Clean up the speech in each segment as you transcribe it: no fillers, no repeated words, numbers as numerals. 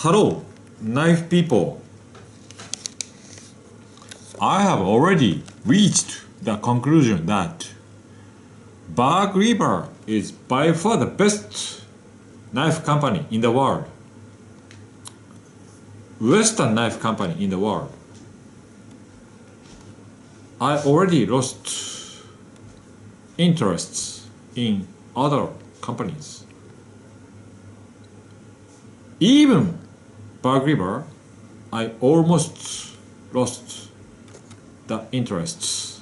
Hello, knife people. I have already reached the conclusion that Bug River is by far the best knife company in the world. Western knife company in the world. I already lost interests in other companies. Even Bug River, I almost lost the interests.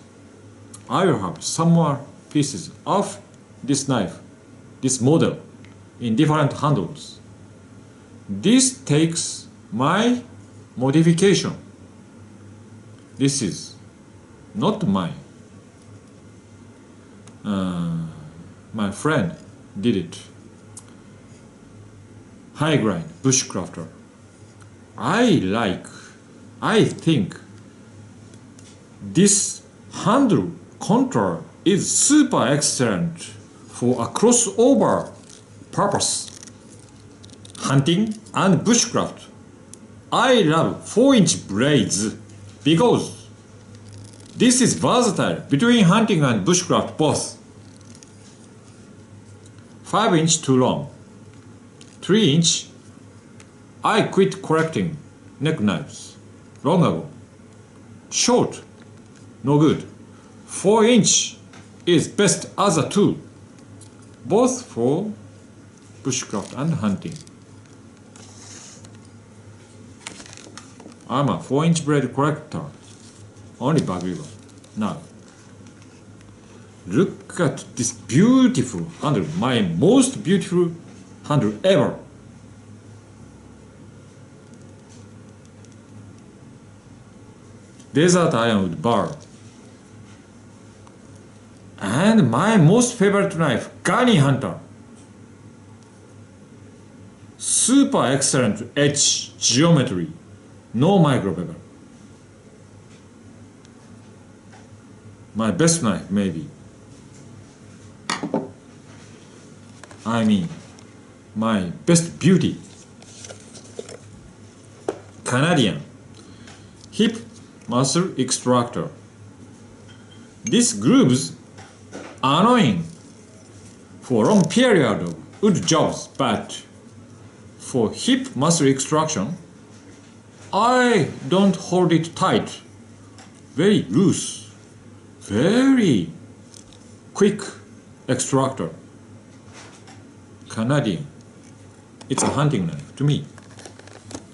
I will have some more pieces of this knife, this model, in different handles. This takes my modification. This is not mine. My friend did it. High grind bushcrafter. I think this handle control is super excellent for a crossover purpose. Hunting and bushcraft. I love 4-inch blades because this is versatile between hunting and bushcraft both. 5-inch too long. 3-inch, I quit collecting neck knives long ago. Short, no good. 4-inch is best as a tool, both for bushcraft and hunting. I'm a 4-inch blade collector, only Bug River. Now, look at this beautiful handle, my most beautiful handle ever. Desert ironwood bar. And my most favorite knife, Gunny Hunter. Super excellent edge geometry, no micro bevel. My best knife, maybe. I mean, my best beauty. Canadian hip muscle extractor. This grooves annoying for a long period of wood jobs, but for hip muscle extraction, I don't hold it tight. Very loose, very quick extractor. Canadian. It's a hunting knife to me.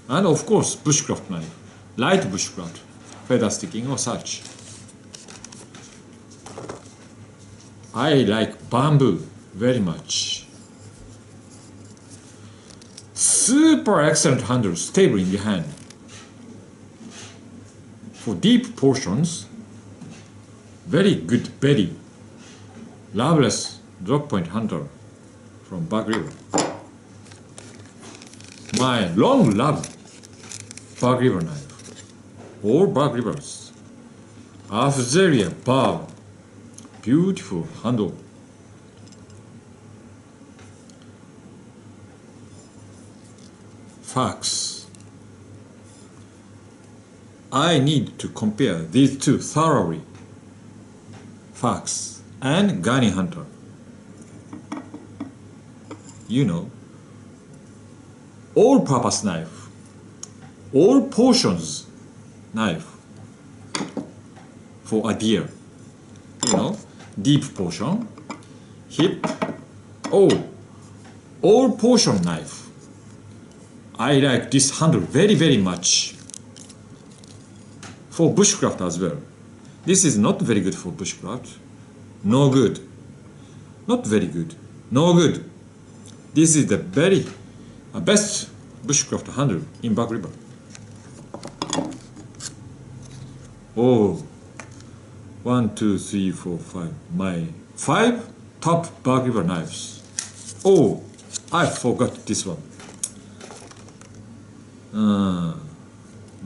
And of course, bushcraft knife. Light bushcraft, feather sticking or such. I like bamboo very much. Super excellent handle, stable in the hand. For deep portions, very good belly. Loveless drop point handle from Bug River. My long loved Bug River knife. All Bug Rivers. Afzeria Bow. Beautiful handle. Facts. I need to compare these two thoroughly. Facts and Gunny Hunter. You know, all-purpose knife, all portions knife for a deer. You know, deep portion, hip, all portion knife. I like this handle very much. For bushcraft as well. This is not very good for bushcraft. No good. Not very good. No good. This is the best bushcraft handle in Bug River. Oh, 1, 2, 3, 4, 5. My 5 top Bug River knives. Oh, I forgot this one.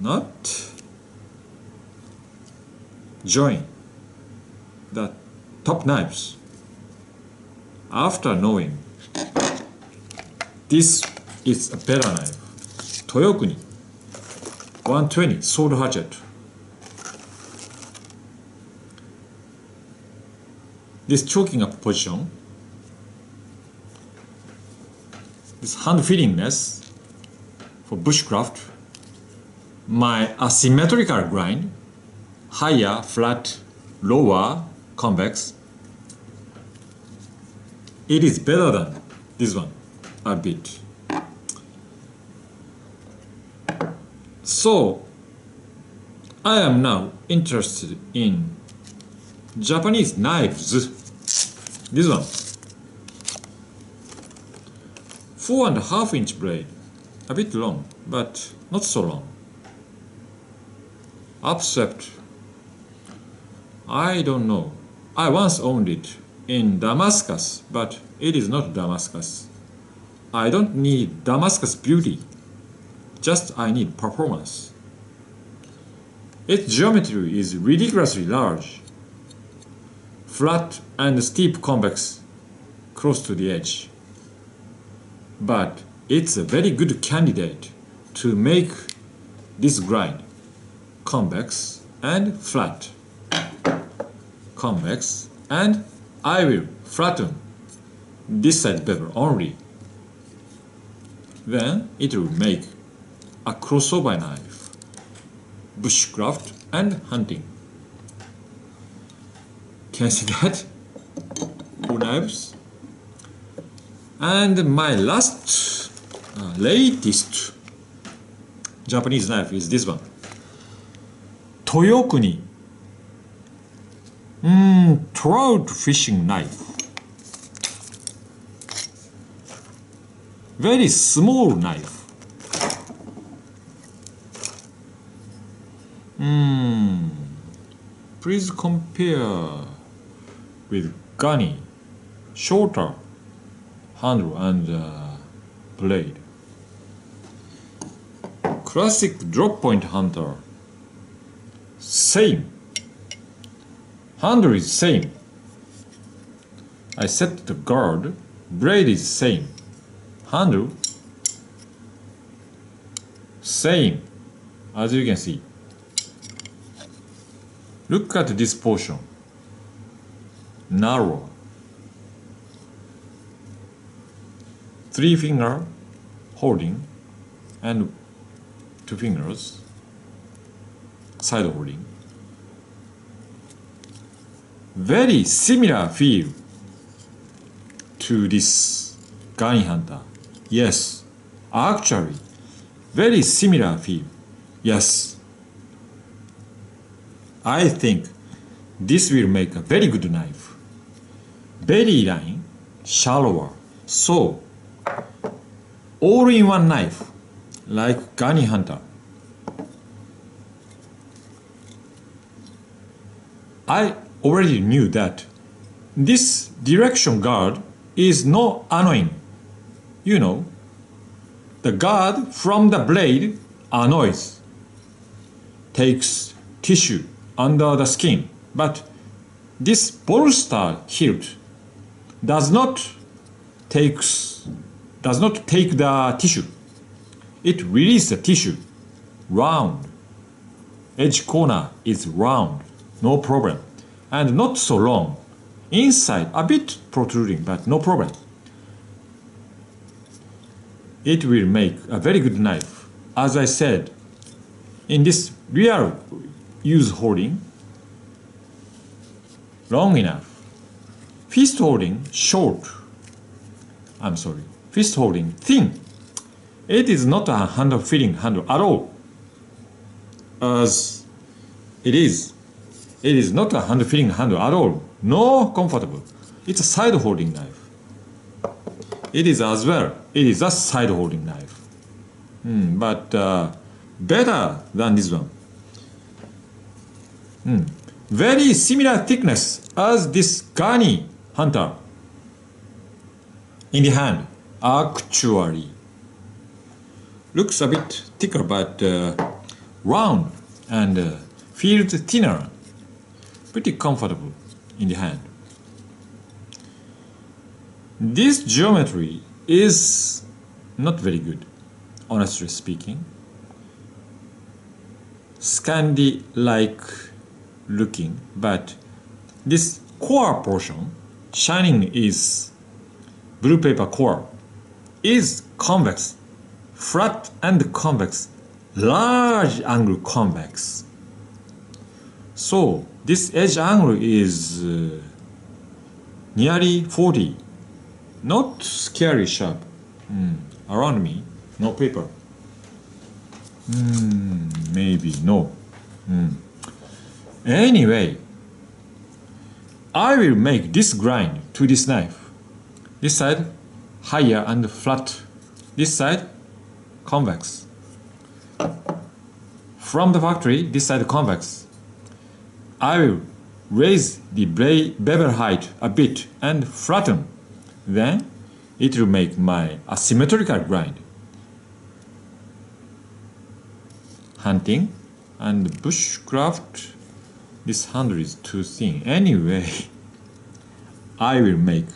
Not join the top knives. After knowing this is a better knife, Toyokuni 120 sword hatchet. This choking up position, this hand feelingness for bushcraft, my asymmetrical grind, higher, flat, lower, convex, it is better than this one a bit. So I am now interested in Japanese knives. This one, 4.5-inch blade, a bit long, but not so long. Upswept, I don't know. I once owned it in Damascus, but it is not Damascus. I don't need Damascus beauty, just I need performance. Its geometry is ridiculously large, flat and steep convex close to the edge. But it's a very good candidate to make this grind convex and flat. Convex, and I will flatten this side bevel only. Then it will make a crossover knife, bushcraft and hunting. Can you see that? 2 knives. And my latest Japanese knife is this one. Toyokuni trout fishing knife. Very small knife. Please compare with Gani, shorter handle and blade. Classic drop point hunter, same. Handle is same. I set the guard, blade is same. Handle, same, as you can see. Look at this portion, narrow. 3-finger holding and 2 fingers side holding. Very similar feel to this Gunny Hunter. Yes, actually, very similar feel. Yes, I think this will make a very good knife. Belly line shallower, so all-in-one knife like Gunny Hunter. I already knew that this direction guard is not annoying. You know, the guard from the blade annoys, takes tissue under the skin, but this bolster hilt does not take the tissue. It releases the tissue, round. Edge corner is round, no problem, and not so long. Inside a bit protruding, but no problem. It will make a very good knife. As I said, in this real use holding, long enough. Fist holding short. Fist holding thin. It is not a handle feeling handle at all. As it is not a hand feeling handle at all. No comfortable. It's a side holding knife. It is as well. It is a side holding knife. But better than this one. Very similar thickness as this Gunny Hunter in the hand. Actually, looks a bit thicker, but round and feels thinner. Pretty comfortable in the hand. This geometry is not very good. honestly speaking. Scandi-like looking, but this core portion, shining is blue paper core, is convex, flat and convex, large angle convex. So this edge angle is nearly 40, not scary sharp. Around me, no paper. Maybe no. Anyway, I will make this grind to this knife. This side higher and flat. This side convex. From the factory, this side convex. I will raise the bevel height a bit and flatten. Then it will make my asymmetrical grind. Hunting and bushcraft, this handle is too thin. Anyway, I will make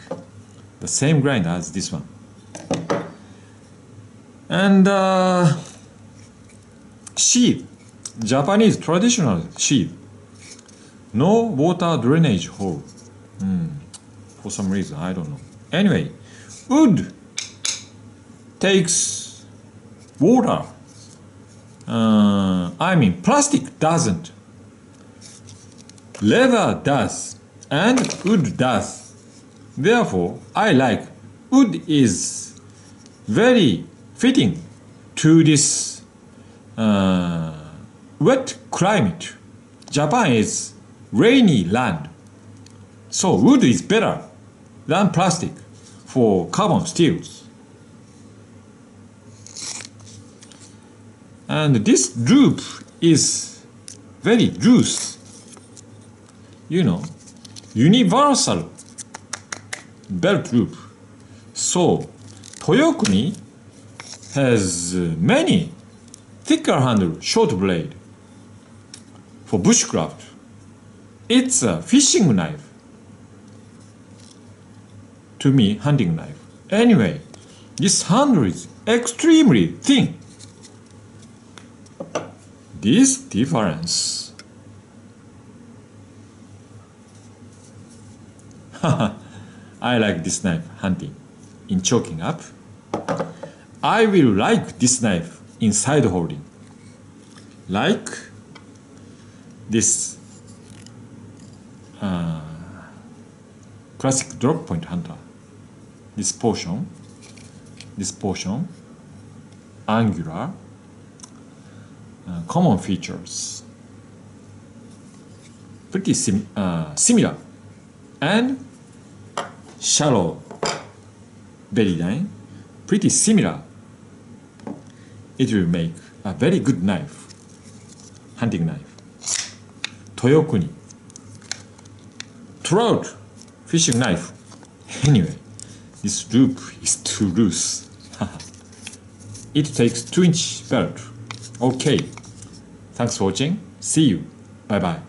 the same grind as this one. And sheath, Japanese traditional sheath. No water drainage hole. For some reason, I don't know. Anyway, wood takes water. Plastic doesn't. Leather does, and wood does. Therefore, I like wood is very fitting to this wet climate. Japan is rainy land, so wood is better than plastic for carbon steels. And this loop is very loose, universal belt loop. So Toyokuni has many thicker handle short blade for bushcraft. It's a fishing knife, to me hunting knife. Anyway, this handle is extremely thin. This difference. I like this knife hunting in choking up. I will like this knife in side holding. Like this classic drop point hunter. This portion, angular, common features, pretty similar, and shallow belly line, pretty similar. It will make a very good knife, hunting knife. Toyokuni, trout fishing knife. Anyway, this loop is too loose. It takes 2-inch belt. Okay, thanks for watching. See you. Bye bye.